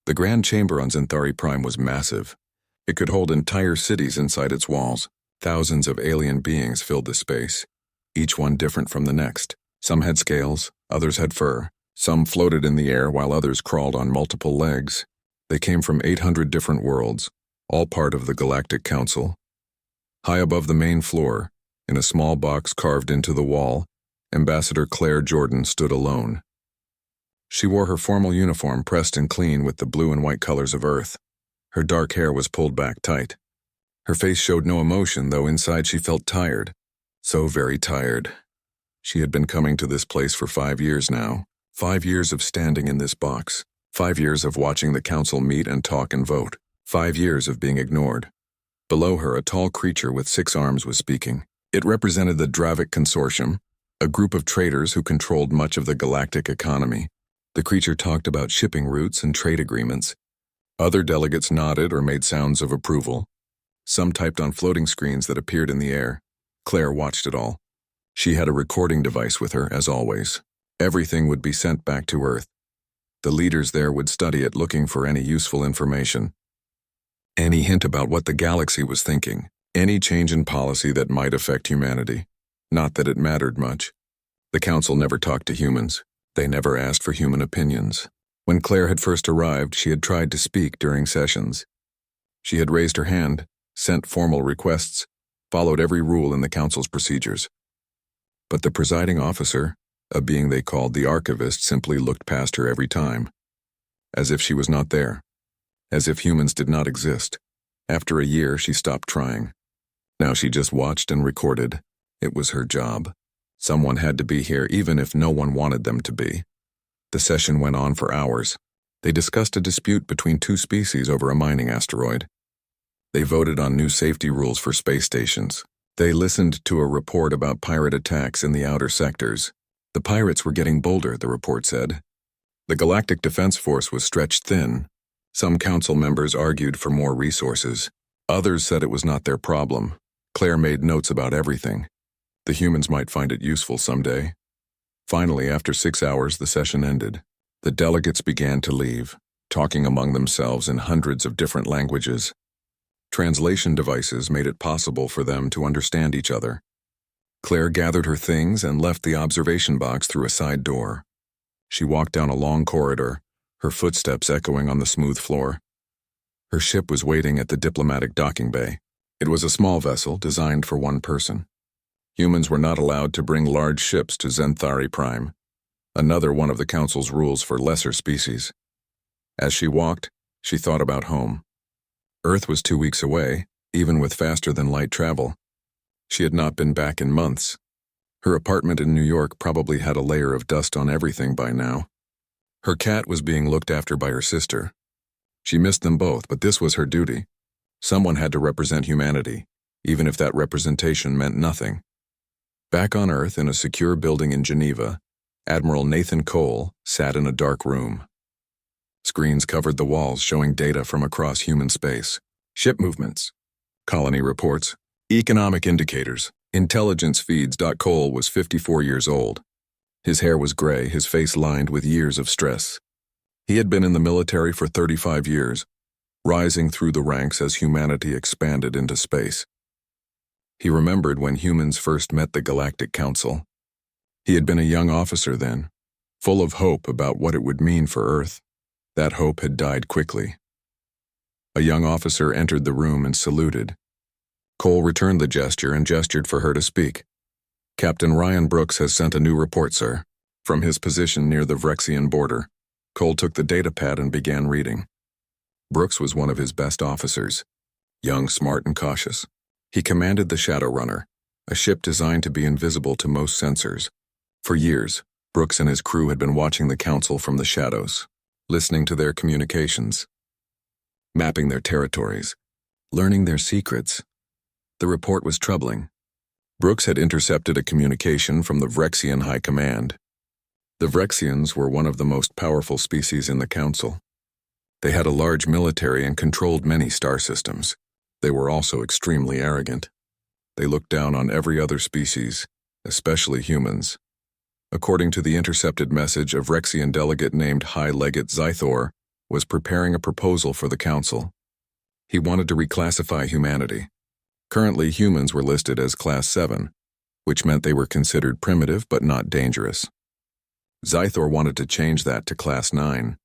The Grand Chamber on Xanthari Prime was massive. It could hold entire cities inside its walls. Thousands of alien beings filled the space, each one different from the next. Some had scales, others had fur. Some floated in the air while others crawled on multiple legs. They came from 800 different worlds, all part of the Galactic Council. High above the main floor, in a small box carved into the wall, Ambassador Claire Jordan stood alone. She wore her formal uniform pressed and clean with the blue and white colors of Earth. Her dark hair was pulled back tight. Her face showed no emotion, though inside she felt tired. So very tired. She had been coming to this place for 5 years now. 5 years of standing in this box. 5 years of watching the council meet and talk and vote. 5 years of being ignored. Below her, a tall creature with 6 arms was speaking. It represented the Dravic Consortium, a group of traders who controlled much of the galactic economy. The creature talked about shipping routes and trade agreements. Other delegates nodded or made sounds of approval. Some typed on floating screens that appeared in the air. Claire watched it all. She had a recording device with her, as always. Everything would be sent back to Earth. The leaders there would study it, looking for any useful information. Any hint about what the galaxy was thinking. Any change in policy that might affect humanity. Not that it mattered much. The Council never talked to humans. They never asked for human opinions. When Claire had first arrived, she had tried to speak during sessions. She had raised her hand, sent formal requests, followed every rule in the Council's procedures. But the presiding officer, a being they called the Archivist, simply looked past her every time. As if she was not there. As if humans did not exist. After a year, she stopped trying. Now she just watched and recorded. It was her job. Someone had to be here even if no one wanted them to be. The session went on for hours. They discussed a dispute between 2 species over a mining asteroid. They voted on new safety rules for space stations. They listened to a report about pirate attacks in the outer sectors. The pirates were getting bolder, the report said. The Galactic Defense Force was stretched thin. Some council members argued for more resources. Others said it was not their problem. Claire made notes about everything. The humans might find it useful someday. Finally, after 6 hours, the session ended. The delegates began to leave, talking among themselves in hundreds of different languages. Translation devices made it possible for them to understand each other. Claire gathered her things and left the observation box through a side door. She walked down a long corridor, her footsteps echoing on the smooth floor. Her ship was waiting at the diplomatic docking bay. It was a small vessel designed for 1 person. Humans were not allowed to bring large ships to Xanthari Prime, another one of the Council's rules for lesser species. As she walked, she thought about home. Earth was 2 weeks away, even with faster-than-light travel. She had not been back in months. Her apartment in New York probably had a layer of dust on everything by now. Her cat was being looked after by her sister. She missed them both, but this was her duty. Someone had to represent humanity, even if that representation meant nothing. Back on Earth, in a secure building in Geneva, Admiral Nathan Cole sat in a dark room. Screens covered the walls showing data from across human space. Ship movements, colony reports, economic indicators, intelligence feeds. Cole was 54 years old. His hair was gray, his face lined with years of stress. He had been in the military for 35 years, rising through the ranks as humanity expanded into space. He remembered when humans first met the Galactic Council. He had been a young officer then, full of hope about what it would mean for Earth. That hope had died quickly. A young officer entered the room and saluted. Cole returned the gesture and gestured for her to speak. Captain Ryan Brooks has sent a new report, sir. From his position near the Vrexian border, Cole took the datapad and began reading. Brooks was one of his best officers, young, smart, and cautious. He commanded the Shadowrunner, a ship designed to be invisible to most sensors. For years, Brooks and his crew had been watching the Council from the shadows, listening to their communications, mapping their territories, learning their secrets. The report was troubling. Brooks had intercepted a communication from the Vrexian High Command. The Vrexians were one of the most powerful species in the Council. They had a large military and controlled many star systems. They were also extremely arrogant. They looked down on every other species, especially humans. According to the intercepted message, a Vrexian delegate named High Legate Zythor was preparing a proposal for the council. He wanted to reclassify humanity. Currently, humans were listed as Class 7, which meant they were considered primitive but not dangerous. Zythor wanted to change that to Class 9.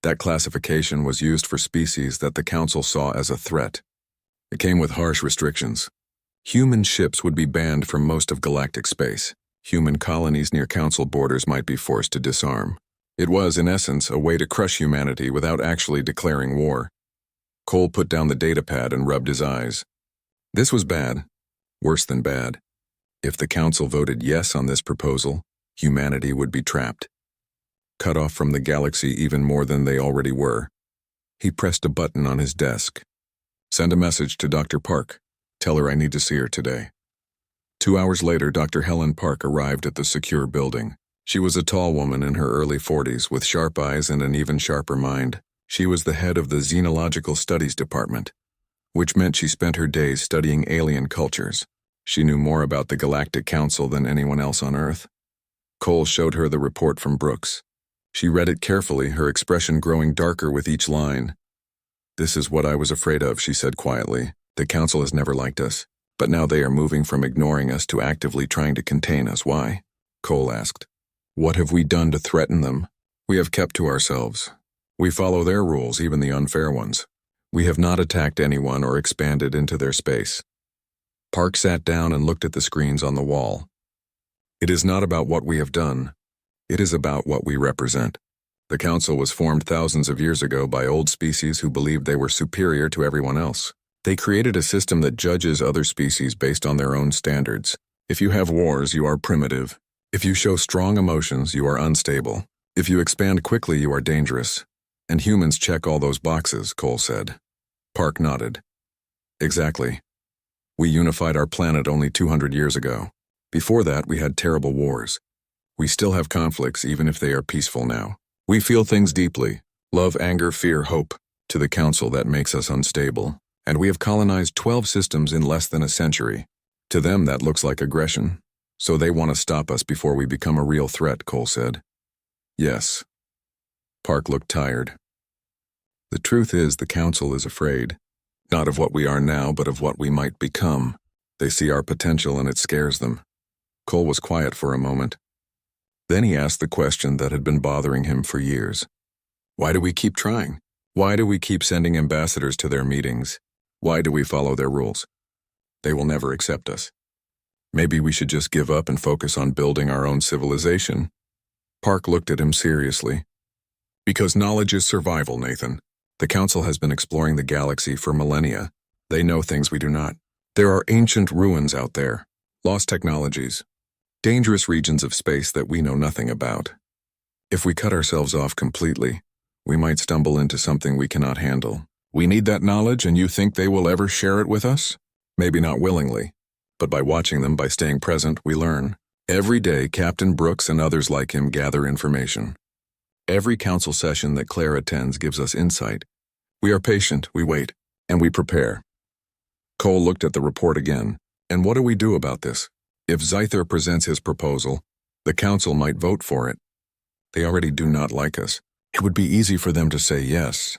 That classification was used for species that the council saw as a threat. It came with harsh restrictions. Human ships would be banned from most of galactic space. Human colonies near council borders might be forced to disarm. It was, in essence, a way to crush humanity without actually declaring war. Cole put down the datapad and rubbed his eyes. This was bad. Worse than bad. If the council voted yes on this proposal, humanity would be trapped. Cut off from the galaxy even more than they already were. He pressed a button on his desk. Send a message to Dr. Park. Tell her I need to see her today. 2 hours later, Dr. Helen Park arrived at the secure building. She was a tall woman in her early 40s with sharp eyes and an even sharper mind. She was the head of the Xenological Studies Department, which meant she spent her days studying alien cultures. She knew more about the Galactic Council than anyone else on Earth. Cole showed her the report from Brooks. She read it carefully, her expression growing darker with each line. "This is what I was afraid of," she said quietly. "The Council has never liked us, but now they are moving from ignoring us to actively trying to contain us. Why?" Cole asked. "What have we done to threaten them? We have kept to ourselves. We follow their rules, even the unfair ones. We have not attacked anyone or expanded into their space." Park sat down and looked at the screens on the wall. "It is not about what we have done. It is about what we represent. The Council was formed thousands of years ago by old species who believed they were superior to everyone else. They created a system that judges other species based on their own standards. If you have wars, you are primitive. If you show strong emotions, you are unstable. If you expand quickly, you are dangerous. And humans check all those boxes," Cole said. Park nodded. "Exactly. We unified our planet only 200 years ago. Before that, we had terrible wars. We still have conflicts, even if they are peaceful now. We feel things deeply. Love, anger, fear, hope. To the Council, that makes us unstable. And we have colonized 12 systems in less than a century. To them, that looks like aggression. So they want to stop us before we become a real threat," Cole said. "Yes." Park looked tired. "The truth is, the Council is afraid. Not of what we are now, but of what we might become. They see our potential and it scares them." Cole was quiet for a moment. Then he asked the question that had been bothering him for years. "Why do we keep trying? Why do we keep sending ambassadors to their meetings? Why do we follow their rules? They will never accept us. Maybe we should just give up and focus on building our own civilization." Park looked at him seriously. "Because knowledge is survival, Nathan. The Council has been exploring the galaxy for millennia. They know things we do not. There are ancient ruins out there, lost technologies, dangerous regions of space that we know nothing about. If we cut ourselves off completely, we might stumble into something we cannot handle. We need that knowledge, and you think they will ever share it with us? Maybe not willingly, but by watching them, by staying present, we learn. Every day, Captain Brooks and others like him gather information. Every council session that Claire attends gives us insight. We are patient, we wait, and we prepare." Cole looked at the report again. "And what do we do about this? If Zythor presents his proposal, the Council might vote for it. They already do not like us. It would be easy for them to say yes."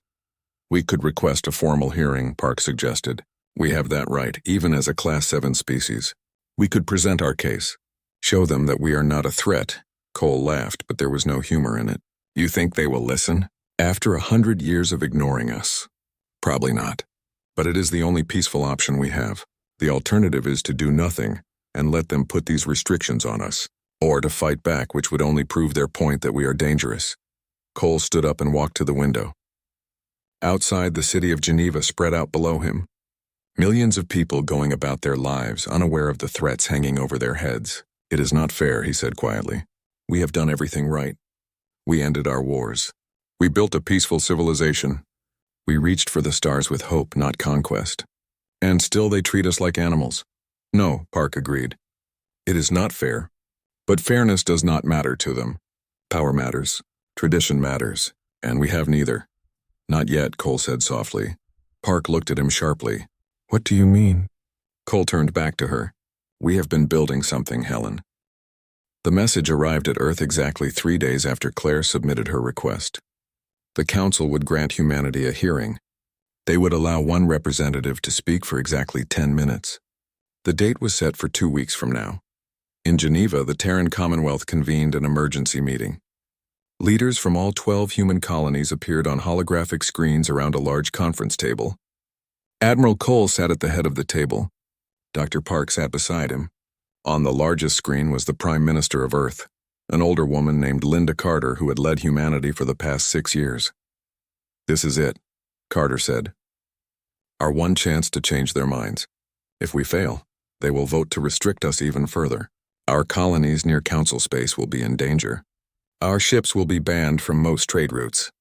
"We could request a formal hearing," Park suggested. "We have that right, even as a Class 7 species. We could present our case. Show them that we are not a threat." Cole laughed, but there was no humor in it. "You think they will listen? After 100 years of ignoring us? Probably not. But it is the only peaceful option we have. The alternative is to do nothing and let them put these restrictions on us, or to fight back, which would only prove their point that we are dangerous." Cole stood up and walked to the window. Outside, the city of Geneva spread out below him. Millions of people going about their lives, unaware of the threats hanging over their heads. "It is not fair," he said quietly. "We have done everything right. We ended our wars. We built a peaceful civilization. We reached for the stars with hope, not conquest. And still they treat us like animals." "No," Park agreed. "It is not fair. But fairness does not matter to them. Power matters. Tradition matters. And we have neither." "Not yet," Cole said softly. Park looked at him sharply. "What do you mean?" Cole turned back to her. "We have been building something, Helen." The message arrived at Earth exactly 3 days after Claire submitted her request. The council would grant humanity a hearing. They would allow one representative to speak for exactly 10 minutes. The date was set for 2 weeks from now. In Geneva, the Terran Commonwealth convened an emergency meeting. Leaders from all 12 human colonies appeared on holographic screens around a large conference table. Admiral Cole sat at the head of the table. Dr. Park sat beside him. On the largest screen was the Prime Minister of Earth, an older woman named Linda Carter who had led humanity for the past 6 years. "This is it," Carter said. "Our one chance to change their minds. If we fail, they will vote to restrict us even further. Our colonies near council space will be in danger. Our ships will be banned from most trade routes.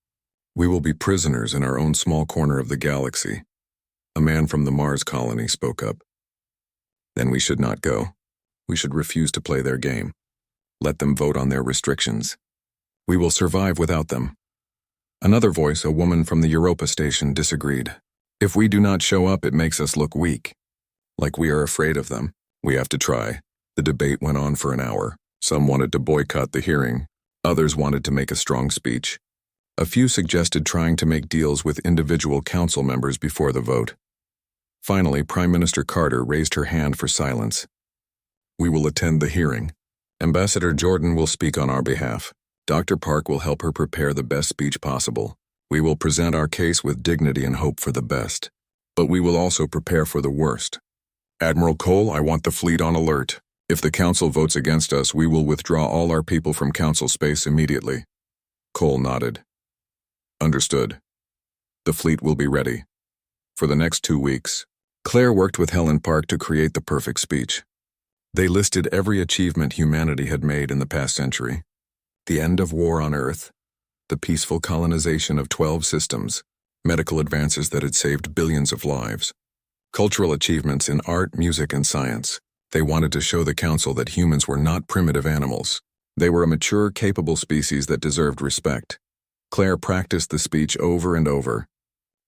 We will be prisoners in our own small corner of the galaxy." A man from the Mars colony spoke up. "Then we should not go. We should refuse to play their game. Let them vote on their restrictions. We will survive without them." Another voice, a woman from the Europa station, disagreed. "If we do not show up, it makes us look weak. Like we are afraid of them. We have to try." The debate went on for an hour. Some wanted to boycott the hearing. Others wanted to make a strong speech. A few suggested trying to make deals with individual council members before the vote. Finally, Prime Minister Carter raised her hand for silence. "We will attend the hearing. Ambassador Jordan will speak on our behalf. Dr. Park will help her prepare the best speech possible. We will present our case with dignity and hope for the best. But we will also prepare for the worst. Admiral Cole, I want the fleet on alert. If the council votes against us, we will withdraw all our people from council space immediately." Cole nodded. "Understood. The fleet will be ready." For the next 2 weeks, Claire worked with Helen Park to create the perfect speech. They listed every achievement humanity had made in the past century. The end of war on Earth, the peaceful colonization of 12 systems, medical advances that had saved billions of lives, cultural achievements in art, music, and science. They wanted to show the council that humans were not primitive animals. They were a mature, capable species that deserved respect. Claire practiced the speech over and over.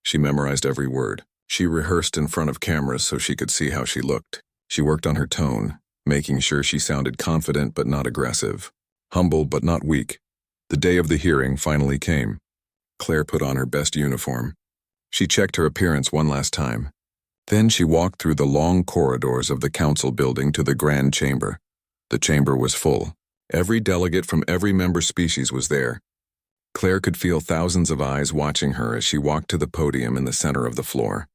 She memorized every word. She rehearsed in front of cameras so she could see how she looked. She worked on her tone, making sure she sounded confident but not aggressive, humble but not weak. The day of the hearing finally came. Claire put on her best uniform. She checked her appearance one last time. Then she walked through the long corridors of the council building to the grand chamber. The chamber was full. Every delegate from every member species was there. Claire could feel thousands of eyes watching her as she walked to the podium in the center of the floor.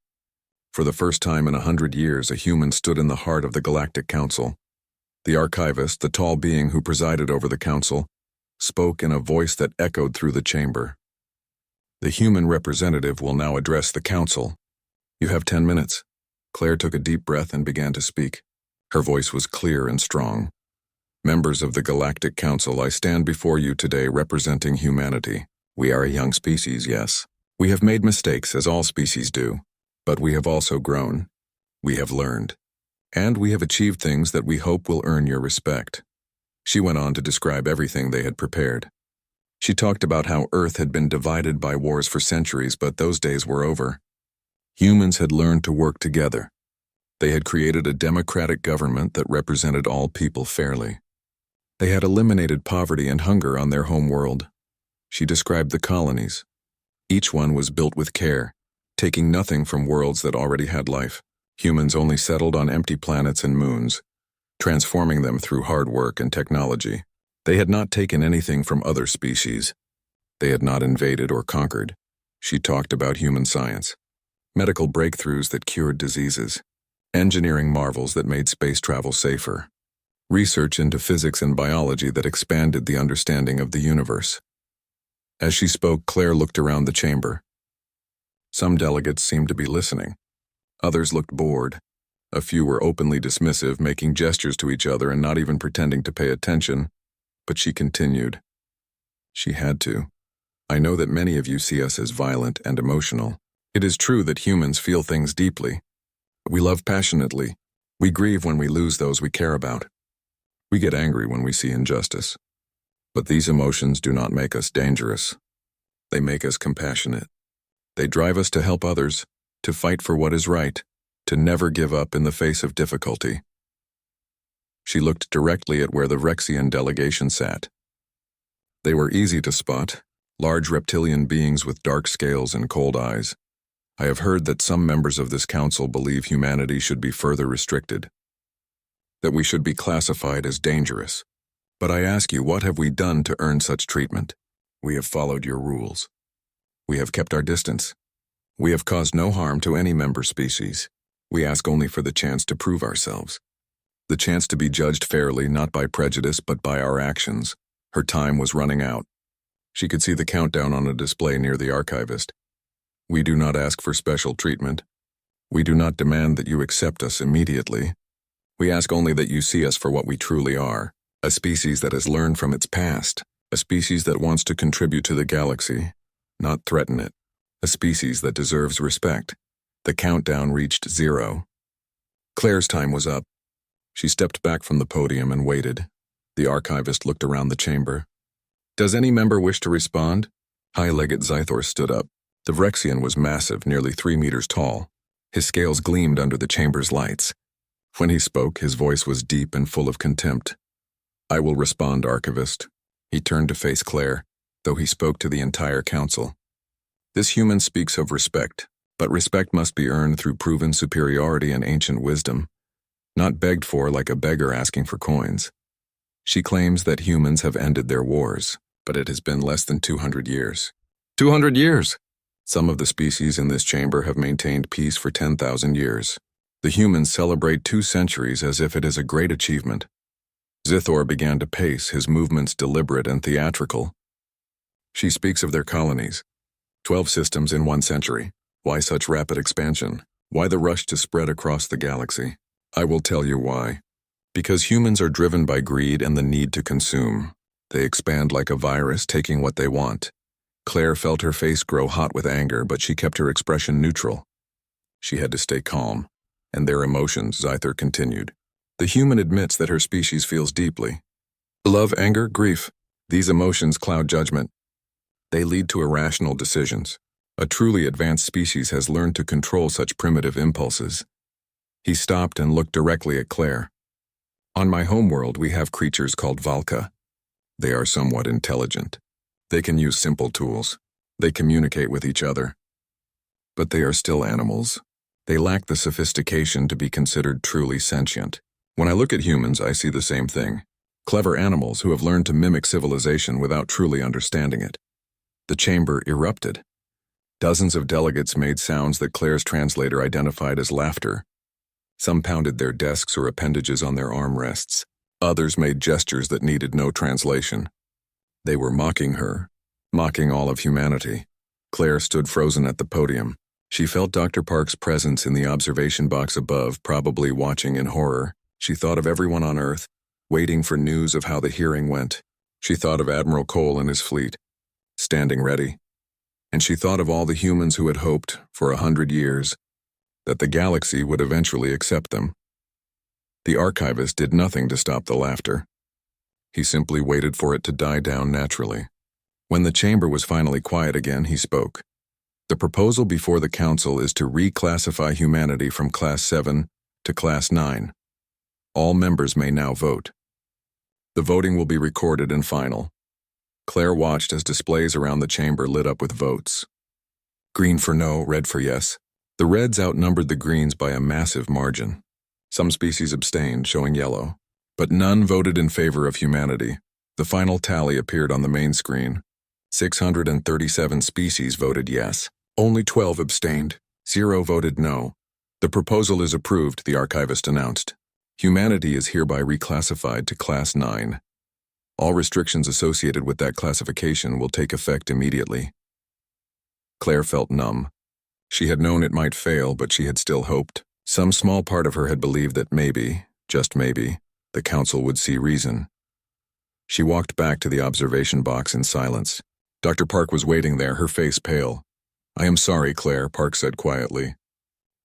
For the first time in 100 years, a human stood in the heart of the Galactic Council. The archivist, the tall being who presided over the council, spoke in a voice that echoed through the chamber. "The human representative will now address the council. You have 10 minutes. Claire took a deep breath and began to speak. Her voice was clear and strong. "Members of the Galactic Council, I stand before you today representing humanity. We are a young species, yes. We have made mistakes, as all species do. But we have also grown. We have learned. And we have achieved things that we hope will earn your respect." She went on to describe everything they had prepared. She talked about how Earth had been divided by wars for centuries, but those days were over. Humans had learned to work together. They had created a democratic government that represented all people fairly. They had eliminated poverty and hunger on their home world. She described the colonies. Each one was built with care, taking nothing from worlds that already had life. Humans only settled on empty planets and moons, transforming them through hard work and technology. They had not taken anything from other species. They had not invaded or conquered. She talked about human science. Medical breakthroughs that cured diseases, engineering marvels that made space travel safer, research into physics and biology that expanded the understanding of the universe. As she spoke, Claire looked around the chamber. Some delegates seemed to be listening. Others looked bored. A few were openly dismissive, making gestures to each other and not even pretending to pay attention. But she continued. She had to. "I know that many of you see us as violent and emotional. It is true that humans feel things deeply. We love passionately. We grieve when we lose those we care about. We get angry when we see injustice. But these emotions do not make us dangerous. They make us compassionate. They drive us to help others, to fight for what is right, to never give up in the face of difficulty." She looked directly at where the Rexian delegation sat. They were easy to spot, large reptilian beings with dark scales and cold eyes. I have heard that some members of this council believe humanity should be further restricted, that we should be classified as dangerous. But I ask you, what have we done to earn such treatment? We have followed your rules. We have kept our distance. We have caused no harm to any member species. We ask only for the chance to prove ourselves. The chance to be judged fairly, not by prejudice, but by our actions. Her time was running out. She could see the countdown on a display near the archivist. We do not ask for special treatment. We do not demand that you accept us immediately. We ask only that you see us for what we truly are, a species that has learned from its past, a species that wants to contribute to the galaxy, not threaten it, a species that deserves respect. The countdown reached 0. Claire's time was up. She stepped back from the podium and waited. The archivist looked around the chamber. Does any member wish to respond? High-legged Zythor stood up. The Vrexian was massive, nearly 3 meters tall. His scales gleamed under the chamber's lights. When he spoke, his voice was deep and full of contempt. I will respond, Archivist. He turned to face Claire, though he spoke to the entire council. This human speaks of respect, but respect must be earned through proven superiority and ancient wisdom, not begged for like a beggar asking for coins. She claims that humans have ended their wars, but it has been less than 200 years. 200 years! Some of the species in this chamber have maintained peace for 10,000 years. The humans celebrate 2 centuries as if it is a great achievement. Zythor began to pace, his movements deliberate and theatrical. She speaks of their colonies. 12 systems in 1 century. Why such rapid expansion? Why the rush to spread across the galaxy? I will tell you why. Because humans are driven by greed and the need to consume. They expand like a virus, taking what they want. Claire felt her face grow hot with anger, but she kept her expression neutral. She had to stay calm. And their emotions, Zythor continued. The human admits that her species feels deeply. Love, anger, grief. These emotions cloud judgment. They lead to irrational decisions. A truly advanced species has learned to control such primitive impulses. He stopped and looked directly at Claire. On my homeworld, we have creatures called Valka. They are somewhat intelligent. They can use simple tools. They communicate with each other. But they are still animals. They lack the sophistication to be considered truly sentient. When I look at humans, I see the same thing. Clever animals who have learned to mimic civilization without truly understanding it. The chamber erupted. Dozens of delegates made sounds that Claire's translator identified as laughter. Some pounded their desks or appendages on their armrests. Others made gestures that needed no translation. They were mocking her, mocking all of humanity. Claire stood frozen at the podium. She felt Dr. Park's presence in the observation box above, probably watching in horror. She thought of everyone on Earth, waiting for news of how the hearing went. She thought of Admiral Cole and his fleet, standing ready. And she thought of all the humans who had hoped, for 100 years, that the galaxy would eventually accept them. The archivist did nothing to stop the laughter. He simply waited for it to die down naturally. When the chamber was finally quiet again, he spoke. The proposal before the council is to reclassify humanity from Class 7 to Class 9. All members may now vote. The voting will be recorded and final. Claire watched as displays around the chamber lit up with votes. Green for no, red for yes. The reds outnumbered the greens by a massive margin. Some species abstained, showing yellow. But none voted in favor of humanity. The final tally appeared on the main screen. 637 species voted yes. Only 12 abstained. 0 voted no. The proposal is approved, the archivist announced. Humanity is hereby reclassified to Class 9. All restrictions associated with that classification will take effect immediately. Claire felt numb. She had known it might fail, but she had still hoped. Some small part of her had believed that maybe, just maybe, the council would see reason. She walked back to the observation box in silence. Dr. Park was waiting there, her face pale. I am sorry, Claire, Park said quietly.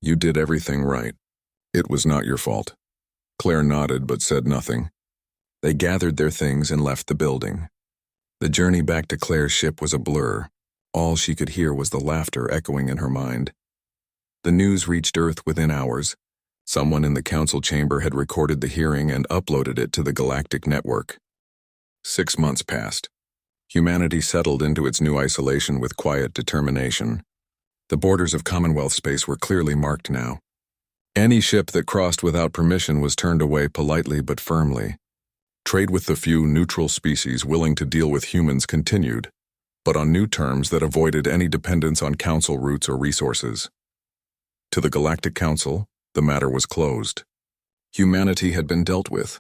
You did everything right. It was not your fault. Claire nodded but said nothing. They gathered their things and left the building. The journey back to Claire's ship was a blur. All she could hear was the laughter echoing in her mind. The news reached Earth within hours. Someone in the council chamber had recorded the hearing and uploaded it to the Galactic network. 6 months passed. Humanity settled into its new isolation with quiet determination. The borders of Commonwealth space were clearly marked now. Any ship that crossed without permission was turned away politely but firmly. Trade with the few neutral species willing to deal with humans continued, but on new terms that avoided any dependence on council routes or resources. To the Galactic Council, the matter was closed. Humanity had been dealt with.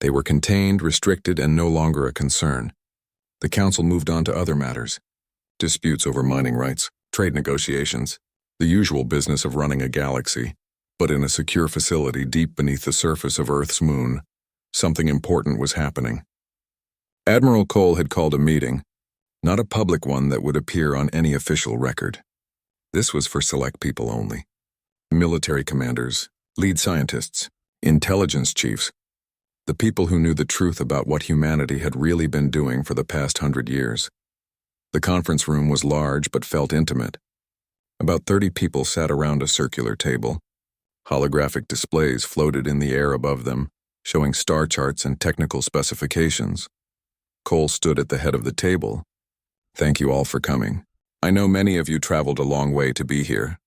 They were contained, restricted, and no longer a concern. The Council moved on to other matters. Disputes over mining rights, trade negotiations, the usual business of running a galaxy, but in a secure facility deep beneath the surface of Earth's moon. Something important was happening. Admiral Cole had called a meeting, not a public one that would appear on any official record. This was for select people only. Military commanders, lead scientists, intelligence chiefs, the people who knew the truth about what humanity had really been doing for the past 100 years. The conference room was large but felt intimate. About 30 people sat around a circular table. Holographic displays floated in the air above them, showing star charts and technical specifications. Cole stood at the head of the table. Thank you all for coming. I know many of you traveled a long way to be here.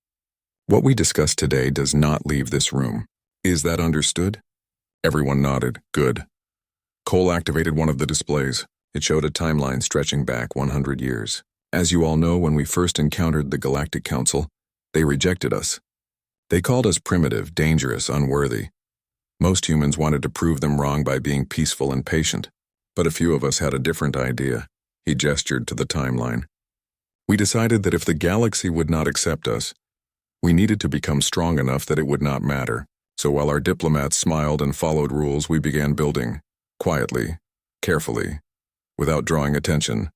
What we discuss today does not leave this room. Is that understood? Everyone nodded. Good. Cole activated one of the displays. It showed a timeline stretching back 100 years. As you all know, when we first encountered the Galactic Council, they rejected us. They called us primitive, dangerous, unworthy. Most humans wanted to prove them wrong by being peaceful and patient, but a few of us had a different idea. He gestured to the timeline. We decided that if the galaxy would not accept us, we needed to become strong enough that it would not matter. So while our diplomats smiled and followed rules, we began building, quietly, carefully, without drawing attention.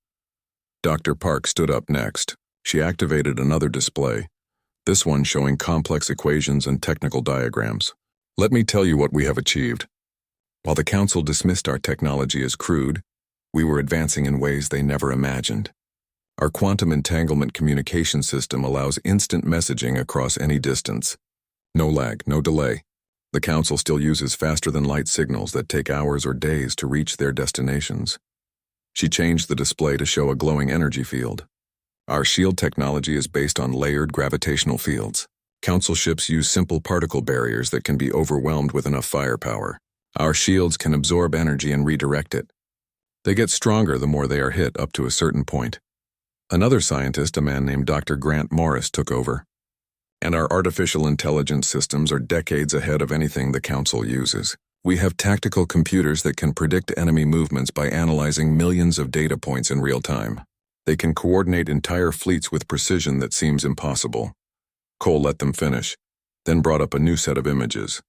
Dr. Park stood up next. She activated another display, this one showing complex equations and technical diagrams. Let me tell you what we have achieved. While the Council dismissed our technology as crude, we were advancing in ways they never imagined. Our quantum entanglement communication system allows instant messaging across any distance. No lag, no delay. The Council still uses faster-than-light signals that take hours or days to reach their destinations. She changed the display to show a glowing energy field. Our shield technology is based on layered gravitational fields. Council ships use simple particle barriers that can be overwhelmed with enough firepower. Our shields can absorb energy and redirect it. They get stronger the more they are hit up to a certain point. Another scientist, a man named Dr. Grant Morris, took over. And our artificial intelligence systems are decades ahead of anything the Council uses. We have tactical computers that can predict enemy movements by analyzing millions of data points in real time. They can coordinate entire fleets with precision that seems impossible. Cole let them finish, then brought up a new set of images.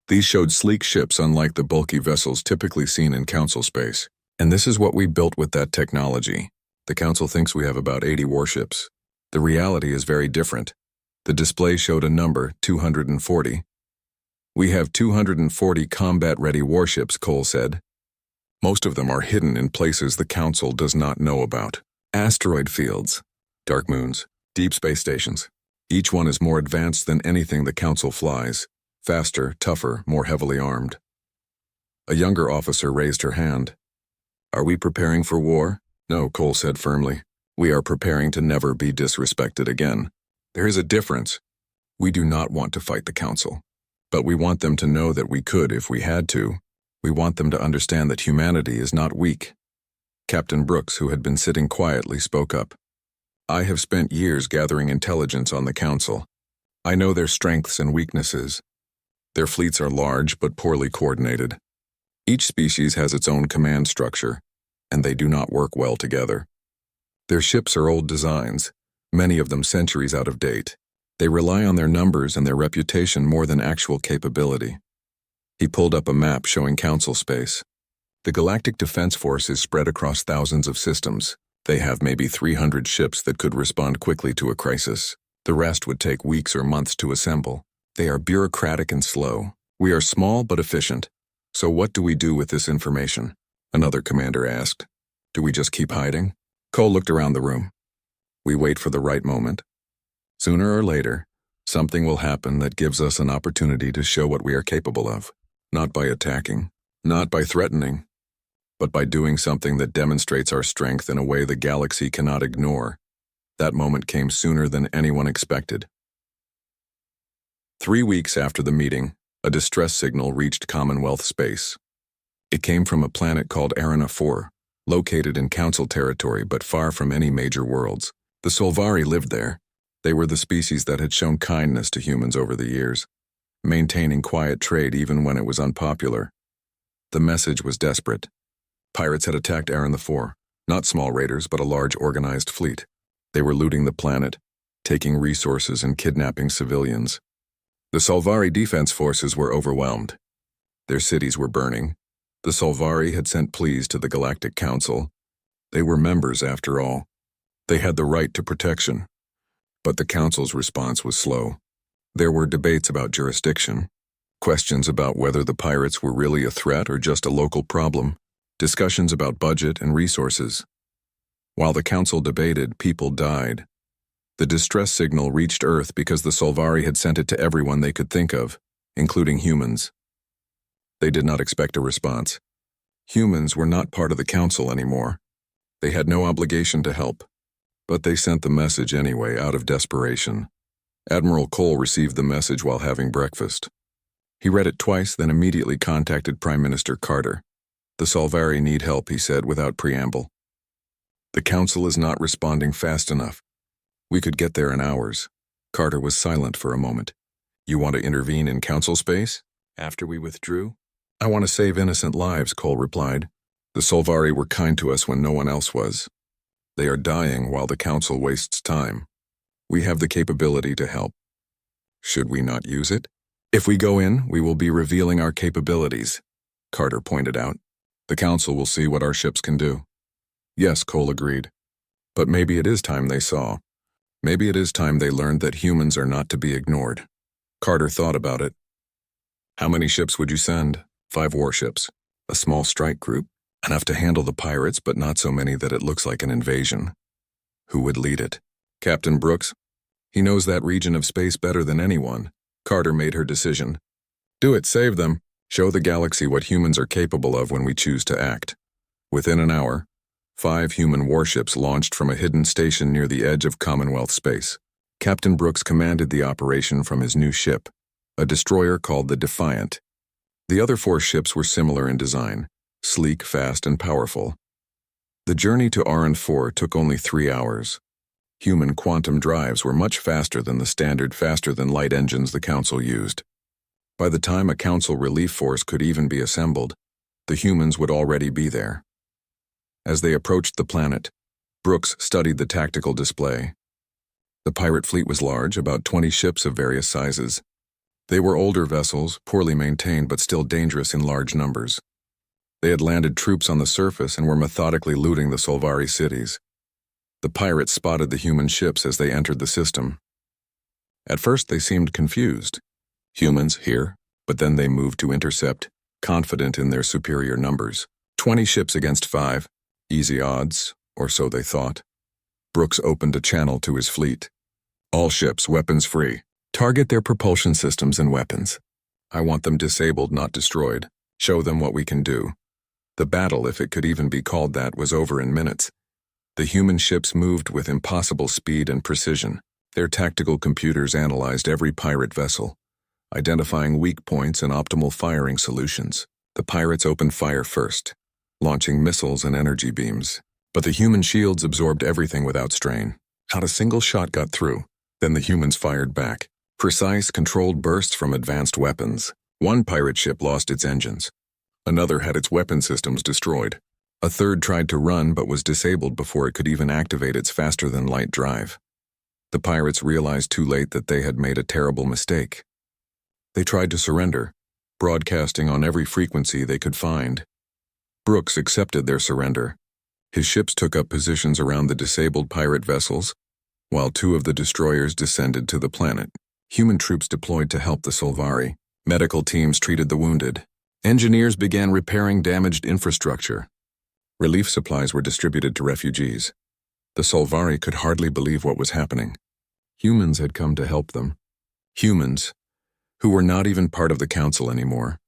These showed sleek ships unlike the bulky vessels typically seen in Council space. And this is what we built with that technology. The Council thinks we have about 80 warships. The reality is very different. The display showed a number, 240. We have 240 combat-ready warships, Cole said. Most of them are hidden in places the Council does not know about. Asteroid fields, dark moons, deep space stations. Each one is more advanced than anything the Council flies. Faster, tougher, more heavily armed. A younger officer raised her hand. Are we preparing for war? No, Cole said firmly. We are preparing to never be disrespected again. There is a difference. We do not want to fight the Council, but we want them to know that we could if we had to. We want them to understand that humanity is not weak. Captain Brooks, who had been sitting quietly, spoke up. I have spent years gathering intelligence on the Council. I know their strengths and weaknesses. Their fleets are large but poorly coordinated. Each species has its own command structure, and they do not work well together. Their ships are old designs, many of them centuries out of date. They rely on their numbers and their reputation more than actual capability. He pulled up a map showing Council space. The Galactic Defense Force is spread across thousands of systems. They have maybe 300 ships that could respond quickly to a crisis. The rest would take weeks or months to assemble. They are bureaucratic and slow. We are small but efficient. So what do we do with this information? Another commander asked. Do we just keep hiding? Cole looked around the room. We wait for the right moment. Sooner or later, something will happen that gives us an opportunity to show what we are capable of. Not by attacking, not by threatening, but by doing something that demonstrates our strength in a way the galaxy cannot ignore. That moment came sooner than anyone expected. 3 weeks after the meeting, a distress signal reached Commonwealth space. It came from a planet called Arena 4, located in Council territory but far from any major worlds. The Solvari lived there. They were the species that had shown kindness to humans over the years, maintaining quiet trade even when it was unpopular. The message was desperate. Pirates had attacked Arena 4, not small raiders but a large organized fleet. They were looting the planet, taking resources and kidnapping civilians. The Solvari defense forces were overwhelmed. Their cities were burning. The Solvari had sent pleas to the Galactic Council. They were members, after all. They had the right to protection. But the Council's response was slow. There were debates about jurisdiction, questions about whether the pirates were really a threat or just a local problem, discussions about budget and resources. While the Council debated, people died. The distress signal reached Earth because the Solvari had sent it to everyone they could think of, including humans. They did not expect a response. Humans were not part of the Council anymore. They had no obligation to help. But they sent the message anyway, out of desperation. Admiral Cole received the message while having breakfast. He read it twice, then immediately contacted Prime Minister Carter. The Solvari need help, he said without preamble. The Council is not responding fast enough. We could get there in hours. Carter was silent for a moment. You want to intervene in Council space? After we withdrew? I want to save innocent lives, Cole replied. The Solvari were kind to us when no one else was. They are dying while the Council wastes time. We have the capability to help. Should we not use it? If we go in, we will be revealing our capabilities, Carter pointed out. The Council will see what our ships can do. Yes, Cole agreed. But maybe it is time they saw. Maybe it is time they learned that humans are not to be ignored. Carter thought about it. How many ships would you send? 5 warships. A small strike group. Enough to handle the pirates, but not so many that it looks like an invasion. Who would lead it? Captain Brooks? He knows that region of space better than anyone. Carter made her decision. Do it, save them. Show the galaxy what humans are capable of when we choose to act. Within an hour, 5 human warships launched from a hidden station near the edge of Commonwealth space. Captain Brooks commanded the operation from his new ship, a destroyer called the Defiant. The other 4 ships were similar in design, sleek, fast, and powerful. The journey to Arena 4 took only 3 hours. Human quantum drives were much faster than the standard faster-than-light engines the Council used. By the time a Council relief force could even be assembled, the humans would already be there. As they approached the planet, Brooks studied the tactical display. The pirate fleet was large, about 20 ships of various sizes. They were older vessels, poorly maintained but still dangerous in large numbers. They had landed troops on the surface and were methodically looting the Solvari cities. The pirates spotted the human ships as they entered the system. At first they seemed confused. Humans here, but then they moved to intercept, confident in their superior numbers. 20 ships against 5. Easy odds, or so they thought. Brooks opened a channel to his fleet. All ships, weapons free. Target their propulsion systems and weapons. I want them disabled, not destroyed. Show them what we can do. The battle, if it could even be called that, was over in minutes. The human ships moved with impossible speed and precision. Their tactical computers analyzed every pirate vessel, identifying weak points and optimal firing solutions. The pirates opened fire first, launching missiles and energy beams. But the human shields absorbed everything without strain. Not a single shot got through. Then the humans fired back. Precise, controlled bursts from advanced weapons. One pirate ship lost its engines. Another had its weapon systems destroyed. A third tried to run but was disabled before it could even activate its faster-than-light drive. The pirates realized too late that they had made a terrible mistake. They tried to surrender, broadcasting on every frequency they could find. Brooks accepted their surrender. His ships took up positions around the disabled pirate vessels, while 2 of the destroyers descended to the planet. Human troops deployed to help the Solvari. Medical teams treated the wounded. Engineers began repairing damaged infrastructure. Relief supplies were distributed to refugees. The Solvari could hardly believe what was happening. Humans had come to help them. Humans, who were not even part of the Council anymore.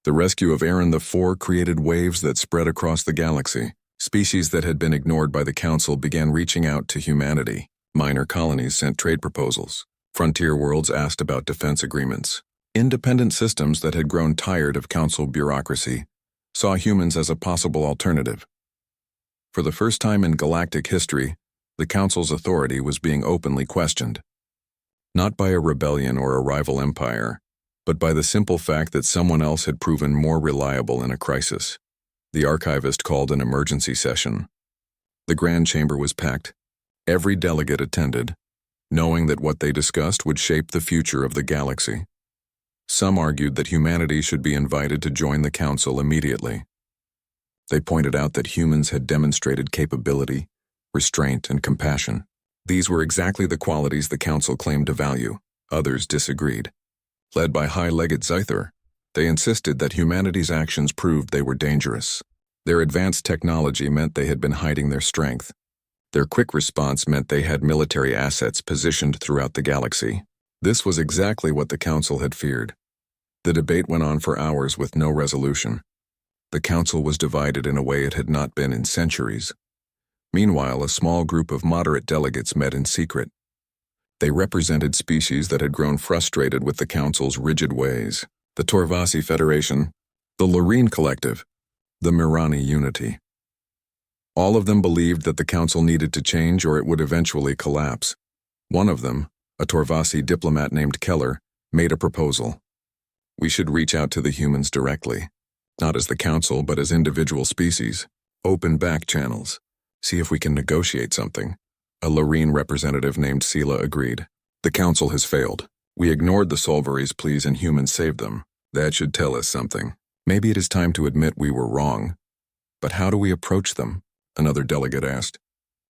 The rescue of Aaron IV created waves that spread across the galaxy. Species that had been ignored by the Council began reaching out to humanity. Minor colonies sent trade proposals. Frontier worlds asked about defense agreements. Independent systems that had grown tired of Council bureaucracy saw humans as a possible alternative. For the first time in galactic history, the Council's authority was being openly questioned. Not by a rebellion or a rival empire, but by the simple fact that someone else had proven more reliable in a crisis. The archivist called an emergency session. The Grand Chamber was packed. Every delegate attended, knowing that what they discussed would shape the future of the galaxy. Some argued that humanity should be invited to join the Council immediately. They pointed out that humans had demonstrated capability, restraint, and compassion. These were exactly the qualities the Council claimed to value. Others disagreed. Led by High Legate Zythor, they insisted that humanity's actions proved they were dangerous. Their advanced technology meant they had been hiding their strength. Their quick response meant they had military assets positioned throughout the galaxy. This was exactly what the Council had feared. The debate went on for hours with no resolution. The Council was divided in a way it had not been in centuries. Meanwhile, a small group of moderate delegates met in secret. They represented species that had grown frustrated with the Council's rigid ways. The Torvasi Federation, the Lorene Collective, the Mirani Unity. All of them believed that the Council needed to change or it would eventually collapse. One of them, a Torvasi diplomat named Keller, made a proposal. We should reach out to the humans directly, not as the Council but as individual species. Open back channels. See if we can negotiate something. A Lorene representative named Sela agreed. The Council has failed. We ignored the Solvaries' pleas and humans saved them. That should tell us something. Maybe it is time to admit we were wrong. But how do we approach them? Another delegate asked.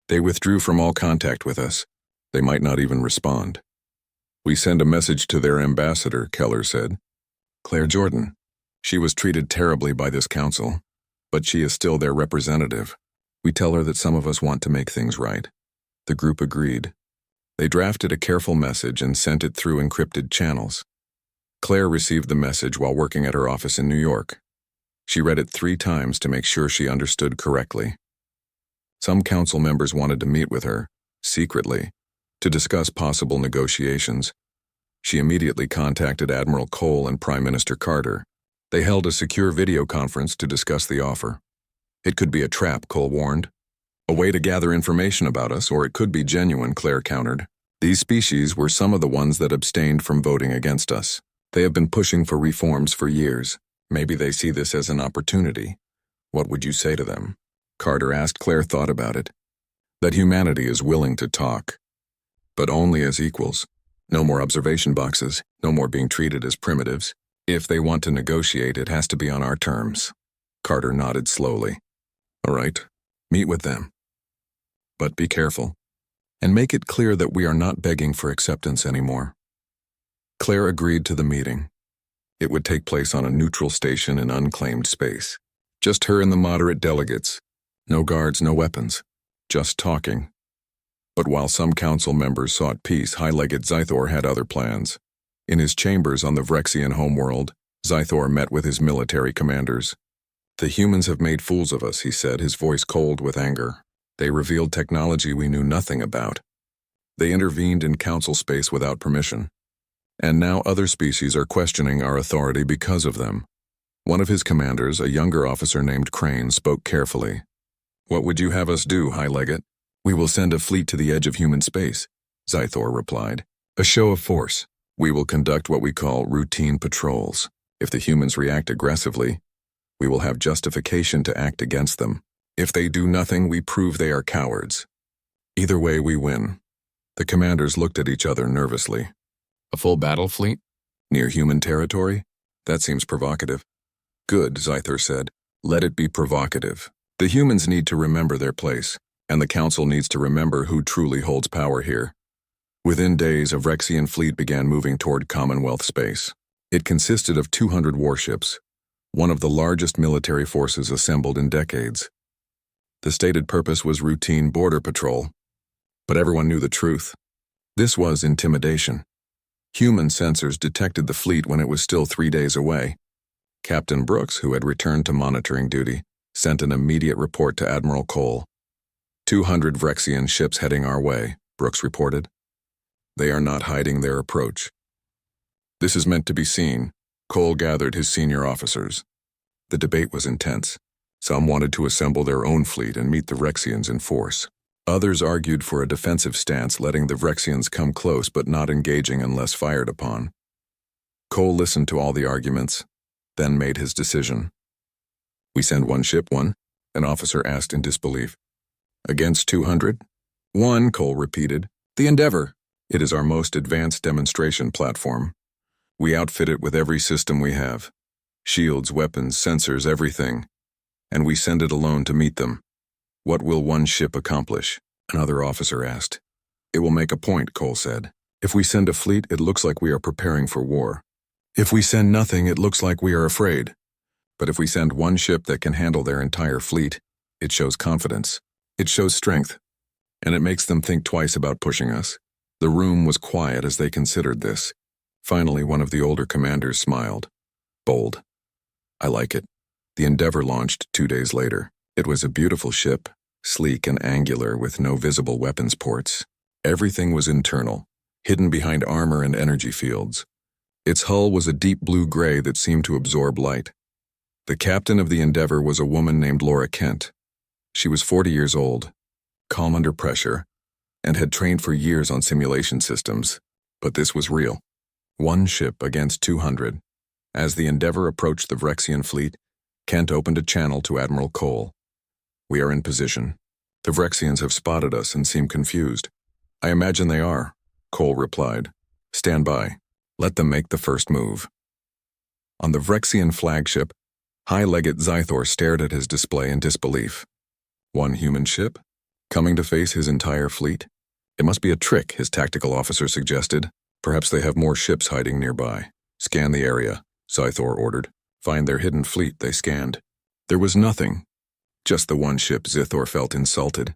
They withdrew from all contact with us. They might not even respond. We send a message to their ambassador, Keller said. Claire Jordan. She was treated terribly by this Council, but she is still their representative. We tell her that some of us want to make things right. The group agreed. They drafted a careful message and sent it through encrypted channels. Claire received the message while working at her office in New York. She read it 3 times to make sure she understood correctly. Some Council members wanted to meet with her, secretly, to discuss possible negotiations. She immediately contacted Admiral Cole and Prime Minister Carter. They held a secure video conference to discuss the offer. It could be a trap, Cole warned. A way to gather information about us, or it could be genuine, Claire countered. These species were some of the ones that abstained from voting against us. They have been pushing for reforms for years. Maybe they see this as an opportunity. What would you say to them? Carter asked. Claire thought about it. That humanity is willing to talk, but only as equals. No more observation boxes, no more being treated as primitives. If they want to negotiate, it has to be on our terms. Carter nodded slowly. All right, meet with them. But be careful, and make it clear that we are not begging for acceptance anymore. Claire agreed to the meeting. It would take place on a neutral station in unclaimed space. Just her and the moderate delegates. No guards, no weapons. Just talking. But while some Council members sought peace, High Legate Zythor had other plans. In his chambers on the Vrexian homeworld, Zythor met with his military commanders. The humans have made fools of us, he said, his voice cold with anger. They revealed technology we knew nothing about. They intervened in Council space without permission. And now other species are questioning our authority because of them. One of his commanders, a younger officer named Crane, spoke carefully. What would you have us do, High Legate? We will send a fleet to the edge of human space, Zythor replied. A show of force. We will conduct what we call routine patrols. If the humans react aggressively, we will have justification to act against them. If they do nothing, we prove they are cowards. Either way, we win. The commanders looked at each other nervously. A full battle fleet? Near human territory? That seems provocative. Good, Zythor said. Let it be provocative. The humans need to remember their place, and the Council needs to remember who truly holds power here. Within days, a Vrexian fleet began moving toward Commonwealth space. It consisted of 200 warships, one of the largest military forces assembled in decades. The stated purpose was routine border patrol, but everyone knew the truth. This was intimidation. Human sensors detected the fleet when it was still 3 days away. Captain Brooks, who had returned to monitoring duty, sent an immediate report to Admiral Cole. 200 Vrexian ships heading our way, Brooks reported. They are not hiding their approach. This is meant to be seen. Cole gathered his senior officers. The debate was intense. Some wanted to assemble their own fleet and meet the Vrexians in force. Others argued for a defensive stance, letting the Vrexians come close but not engaging unless fired upon. Cole listened to all the arguments, then made his decision. "We send one ship, one?" an officer asked in disbelief. "Against 200? One," Cole repeated. "The Endeavor. It is our most advanced demonstration platform. We outfit it with every system we have. Shields, weapons, sensors, everything. And we send it alone to meet them. What will one ship accomplish?" another officer asked. "It will make a point," Cole said. "If we send a fleet, it looks like we are preparing for war. If we send nothing, it looks like we are afraid. But if we send one ship that can handle their entire fleet, it shows confidence. It shows strength. And it makes them think twice about pushing us." The room was quiet as they considered this. Finally, one of the older commanders smiled. "Bold. I like it." The Endeavor launched 2 days later. It was a beautiful ship, sleek and angular with no visible weapons ports. Everything was internal, hidden behind armor and energy fields. Its hull was a deep blue-gray that seemed to absorb light. The captain of the Endeavor was a woman named Laura Kent. She was 40 years old, calm under pressure, and had trained for years on simulation systems. But this was real. One ship against 200. As the Endeavor approached the Vrexian fleet, Kent opened a channel to Admiral Cole. "We are in position. The Vrexians have spotted us and seem confused." "I imagine they are," Cole replied. "Stand by. Let them make the first move." On the Vrexian flagship, High Legate Zythor stared at his display in disbelief. One human ship? Coming to face his entire fleet? It must be a trick, his tactical officer suggested. Perhaps they have more ships hiding nearby. "Scan the area," Zythor ordered. Find their hidden fleet, they scanned. There was nothing. Just the one ship. Zythor felt insulted.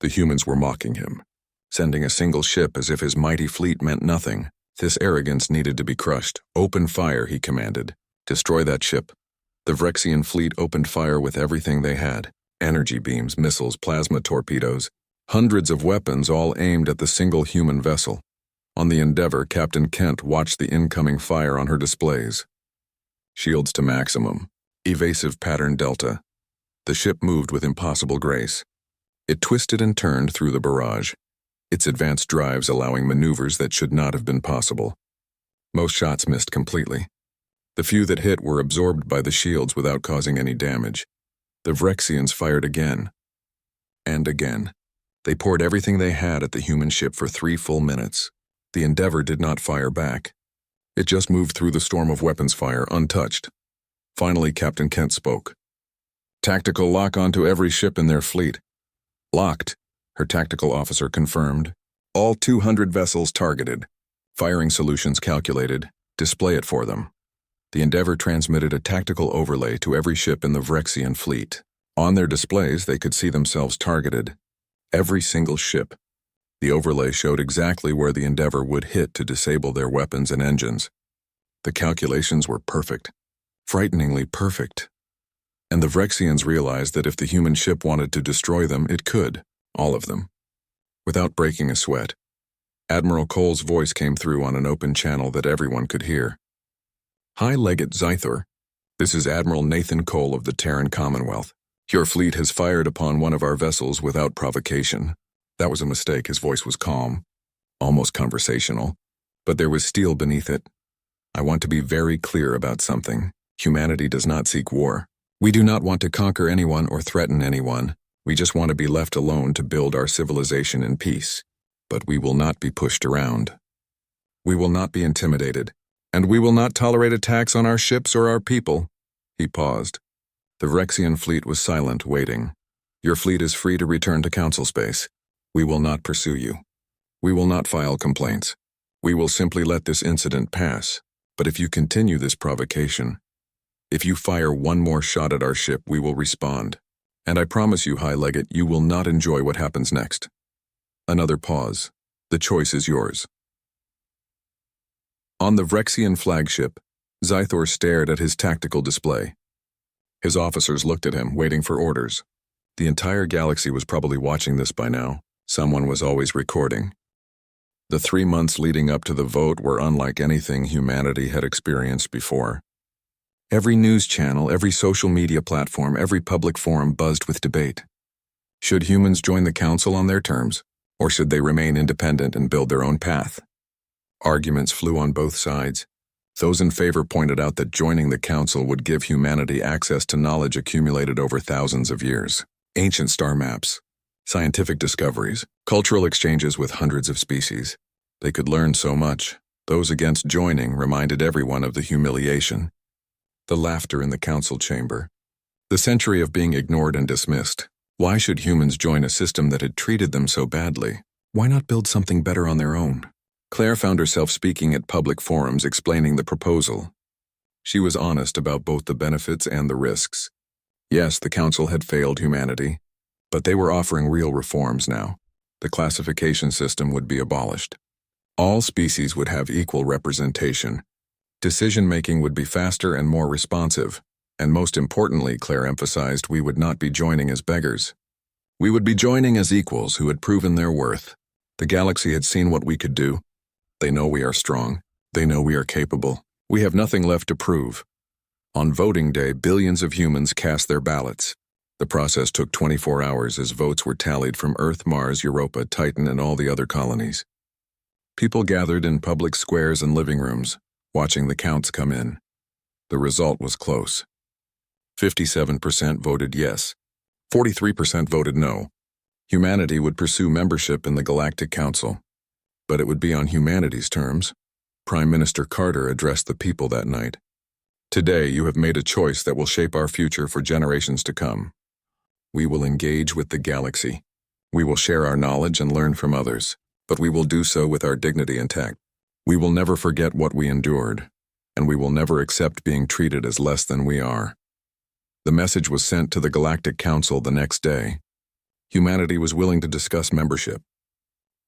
The humans were mocking him, sending a single ship as if his mighty fleet meant nothing. This arrogance needed to be crushed. "Open fire," he commanded. "Destroy that ship." The Vrexian fleet opened fire with everything they had. Energy beams, missiles, plasma torpedoes. Hundreds of weapons, all aimed at the single human vessel. On the Endeavor, Captain Kent watched the incoming fire on her displays. Shields to maximum. Evasive pattern delta. The ship moved with impossible grace. It twisted and turned through the barrage, its advanced drives allowing maneuvers that should not have been possible. Most shots missed completely. The few that hit were absorbed by the shields without causing any damage. The Vrexians fired again. And again. They poured everything they had at the human ship for 3 full minutes. The Endeavor did not fire back. It just moved through the storm of weapons fire, untouched. Finally, Captain Kent spoke. "Tactical lock onto every ship in their fleet." "Locked," her tactical officer confirmed. "All 200 vessels targeted. Firing solutions calculated. Display it for them." The Endeavor transmitted a tactical overlay to every ship in the Vrexian fleet. On their displays, they could see themselves targeted. Every single ship. The overlay showed exactly where the Endeavor would hit to disable their weapons and engines. The calculations were perfect. Frighteningly perfect. And the Vrexians realized that if the human ship wanted to destroy them, it could. All of them. Without breaking a sweat. Admiral Cole's voice came through on an open channel that everyone could hear. "High Legate Zythor, this is Admiral Nathan Cole of the Terran Commonwealth. Your fleet has fired upon one of our vessels without provocation." That was a mistake. His voice was calm, almost conversational, but there was steel beneath it. "I want to be very clear about something. Humanity does not seek war. We do not want to conquer anyone or threaten anyone. We just want to be left alone to build our civilization in peace. But we will not be pushed around. We will not be intimidated. And we will not tolerate attacks on our ships or our people." He paused. The Vrexian fleet was silent, waiting. "Your fleet is free to return to council space. We will not pursue you. We will not file complaints. We will simply let this incident pass. But if you continue this provocation, if you fire one more shot at our ship, we will respond. And I promise you, High Legate, you will not enjoy what happens next." Another pause. "The choice is yours." On the Vrexian flagship, Zythor stared at his tactical display. His officers looked at him, waiting for orders. The entire galaxy was probably watching this by now. Someone was always recording. The 3 months leading up to the vote were unlike anything humanity had experienced before. Every news channel, every social media platform, every public forum buzzed with debate. Should humans join the Council on their terms, or should they remain independent and build their own path? Arguments flew on both sides. Those in favor pointed out that joining the Council would give humanity access to knowledge accumulated over thousands of years. Ancient star maps, scientific discoveries, cultural exchanges with hundreds of species. They could learn so much. Those against joining reminded everyone of the humiliation. The laughter in the council chamber. The century of being ignored and dismissed. Why should humans join a system that had treated them so badly? Why not build something better on their own? Claire found herself speaking at public forums explaining the proposal. She was honest about both the benefits and the risks. Yes, the council had failed humanity, but they were offering real reforms now. The classification system would be abolished. All species would have equal representation. Decision-making would be faster and more responsive, and most importantly, Claire emphasized, we would not be joining as beggars. We would be joining as equals who had proven their worth. The galaxy had seen what we could do. They know we are strong. They know we are capable. We have nothing left to prove. On voting day, billions of humans cast their ballots. The process took 24 hours as votes were tallied from Earth, Mars, Europa, Titan, and all the other colonies. People gathered in public squares and living rooms, watching the counts come in. The result was close. 57% voted yes. 43% voted no. Humanity would pursue membership in the Galactic Council, but it would be on humanity's terms. Prime Minister Carter addressed the people that night. Today, you have made a choice that will shape our future for generations to come. We will engage with the galaxy. We will share our knowledge and learn from others, but we will do so with our dignity intact. We will never forget what we endured, and we will never accept being treated as less than we are. The message was sent to the Galactic Council the next day. Humanity was willing to discuss membership,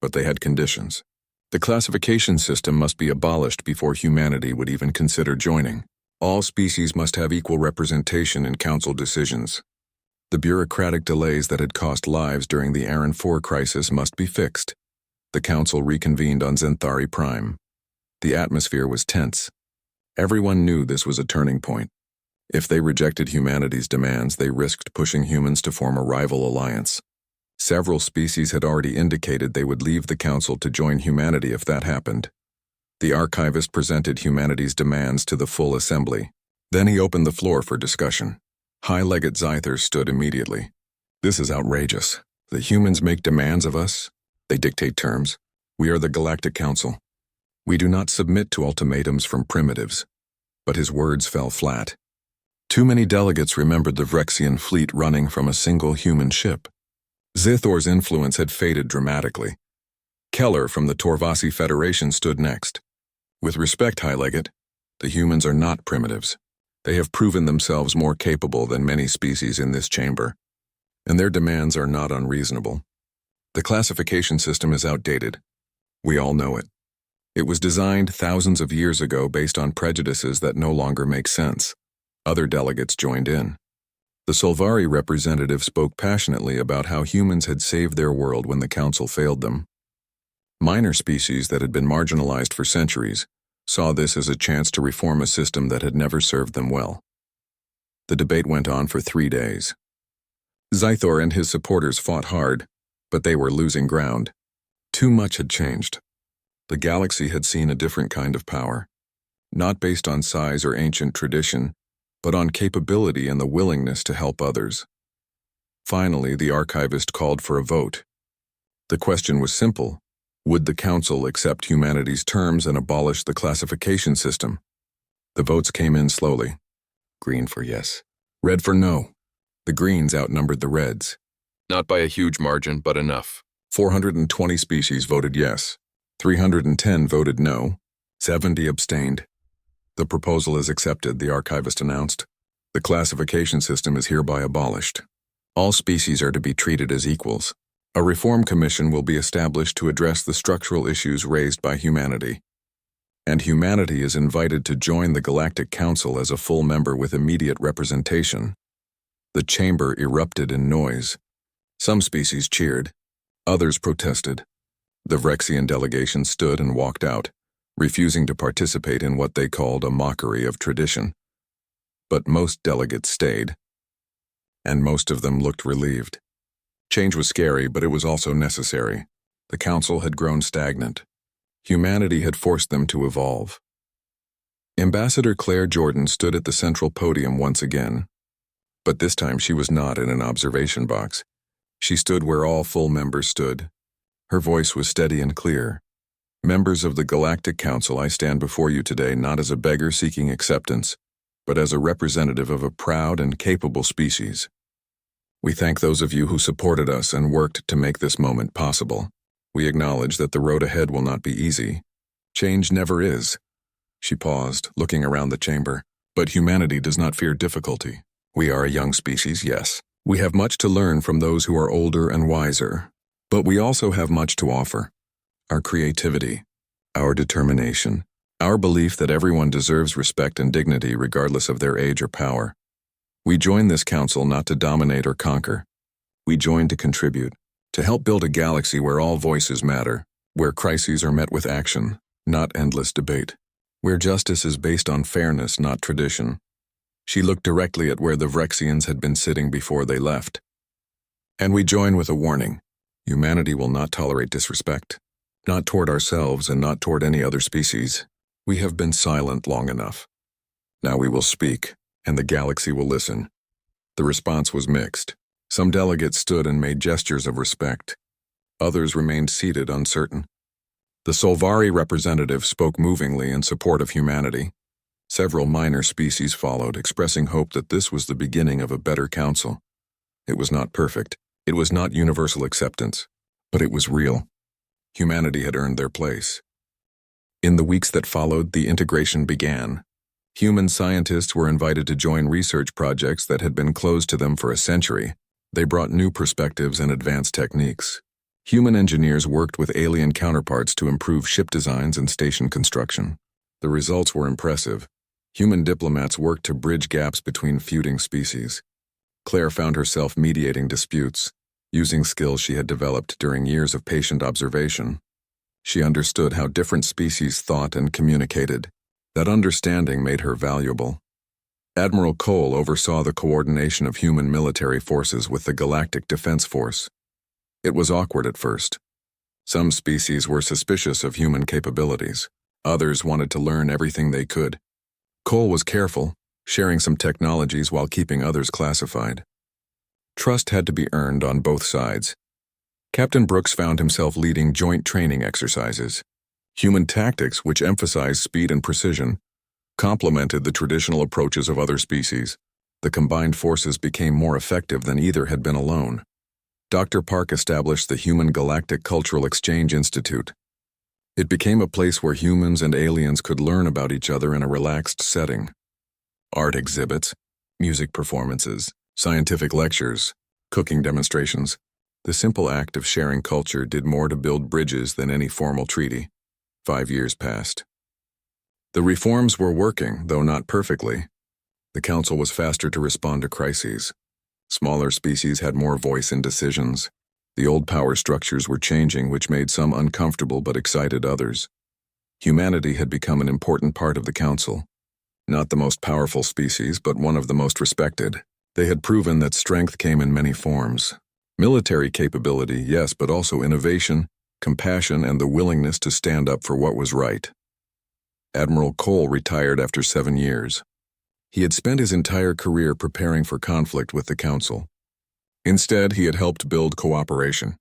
but they had conditions. The classification system must be abolished before humanity would even consider joining. All species must have equal representation in council decisions. The bureaucratic delays that had cost lives during the Aran 4 crisis must be fixed. The council reconvened on Zenthari Prime. The atmosphere was tense. Everyone knew this was a turning point. If they rejected humanity's demands, they risked pushing humans to form a rival alliance. Several species had already indicated they would leave the council to join humanity if that happened. The archivist presented humanity's demands to the full assembly. Then he opened the floor for discussion. High Legate Zythor stood immediately. This is outrageous. The humans make demands of us. They dictate terms. We are the Galactic Council. We do not submit to ultimatums from primitives. But his words fell flat. Too many delegates remembered the Vrexian fleet running from a single human ship. Zythor's influence had faded dramatically. Keller from the Torvasi Federation stood next. With respect, High Legate, the humans are not primitives. They have proven themselves more capable than many species in this chamber, and their demands are not unreasonable. The classification system is outdated. We all know it. It was designed thousands of years ago based on prejudices that no longer make sense. Other delegates joined in. The Solvari representative spoke passionately about how humans had saved their world when the council failed them. Minor species that had been marginalized for centuries saw this as a chance to reform a system that had never served them well. The debate went on for 3 days. Zythor and his supporters fought hard, but they were losing ground. Too much had changed. The galaxy had seen a different kind of power, not based on size or ancient tradition, but on capability and the willingness to help others. Finally, the archivist called for a vote. The question was simple. Would the council accept humanity's terms and abolish the classification system? The votes came in slowly. Green for yes. Red for no. The greens outnumbered the reds. Not by a huge margin, but enough. 420 species voted yes. 310 voted no. 70 abstained. The proposal is accepted, the archivist announced. The classification system is hereby abolished. All species are to be treated as equals. A reform commission will be established to address the structural issues raised by humanity. and humanity is invited to join the Galactic Council as a full member with immediate representation. The chamber erupted in noise. Some species cheered, others protested. The Vrexian delegation stood and walked out, refusing to participate in what they called a mockery of tradition. But most delegates stayed, and most of them looked relieved. Change was scary, but it was also necessary. The council had grown stagnant. Humanity had forced them to evolve. Ambassador Claire Jordan stood at the central podium once again. But this time she was not in an observation box. She stood where all full members stood. Her voice was steady and clear. Members of the Galactic Council, I stand before you today not as a beggar seeking acceptance, but as a representative of a proud and capable species. We thank those of you who supported us and worked to make this moment possible. We acknowledge that the road ahead will not be easy. Change never is. She paused, looking around the chamber. But humanity does not fear difficulty. We are a young species, yes. We have much to learn from those who are older and wiser. But we also have much to offer. Our creativity, our determination, our belief that everyone deserves respect and dignity regardless of their age or power. We join this council not to dominate or conquer. We join to contribute, to help build a galaxy where all voices matter, where crises are met with action, not endless debate, where justice is based on fairness, not tradition. She looked directly at where the Vrexians had been sitting before they left. And we join with a warning. Humanity will not tolerate disrespect. Not toward ourselves and not toward any other species. We have been silent long enough. Now we will speak, and the galaxy will listen. The response was mixed. Some delegates stood and made gestures of respect. Others remained seated, uncertain. The Solvari representative spoke movingly in support of humanity. Several minor species followed, expressing hope that this was the beginning of a better council. It was not perfect. It was not universal acceptance. But it was real. Humanity had earned their place. In the weeks that followed, the integration began. Human scientists were invited to join research projects that had been closed to them for a century. They brought new perspectives and advanced techniques. Human engineers worked with alien counterparts to improve ship designs and station construction. The results were impressive. Human diplomats worked to bridge gaps between feuding species. Claire found herself mediating disputes, using skills she had developed during years of patient observation. She understood how different species thought and communicated. That understanding made her valuable. Admiral Cole oversaw the coordination of human military forces with the Galactic Defense Force. It was awkward at first. Some species were suspicious of human capabilities. Others wanted to learn everything they could. Cole was careful, sharing some technologies while keeping others classified. Trust had to be earned on both sides. Captain Brooks found himself leading joint training exercises. Human tactics, which emphasized speed and precision, complemented the traditional approaches of other species. The combined forces became more effective than either had been alone. Dr. Park established the Human Galactic Cultural Exchange Institute. It became a place where humans and aliens could learn about each other in a relaxed setting. Art exhibits, music performances, scientific lectures, cooking demonstrations. The simple act of sharing culture did more to build bridges than any formal treaty. 5 years passed. The reforms were working, though not perfectly. The council was faster to respond to crises. Smaller species had more voice in decisions. The old power structures were changing, which made some uncomfortable but excited others. Humanity had become an important part of the council. Not the most powerful species, but one of the most respected. They had proven that strength came in many forms. Military capability, yes, but also innovation, compassion, and the willingness to stand up for what was right. Admiral Cole retired after 7 years. He had spent his entire career preparing for conflict with the Council. Instead, he had helped build cooperation.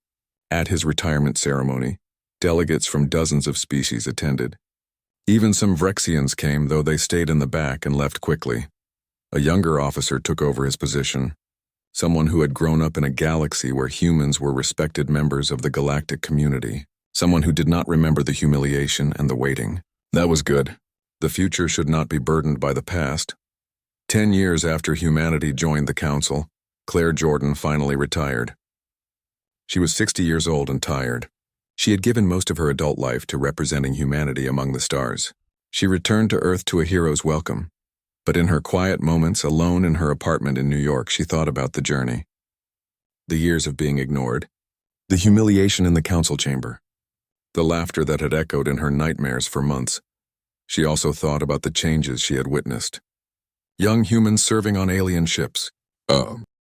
At his retirement ceremony, delegates from dozens of species attended. Even some Vrexians came, though they stayed in the back and left quickly. A younger officer took over his position. Someone who had grown up in a galaxy where humans were respected members of the galactic community. Someone who did not remember the humiliation and the waiting. That was good. The future should not be burdened by the past. 10 years after humanity joined the Council, Claire Jordan finally retired. She was 60 years old and tired. She had given most of her adult life to representing humanity among the stars. She returned to Earth to a hero's welcome. But in her quiet moments, alone in her apartment in New York, she thought about the journey. The years of being ignored. The humiliation in the council chamber. The laughter that had echoed in her nightmares for months. She also thought about the changes she had witnessed. Young humans serving on alien ships.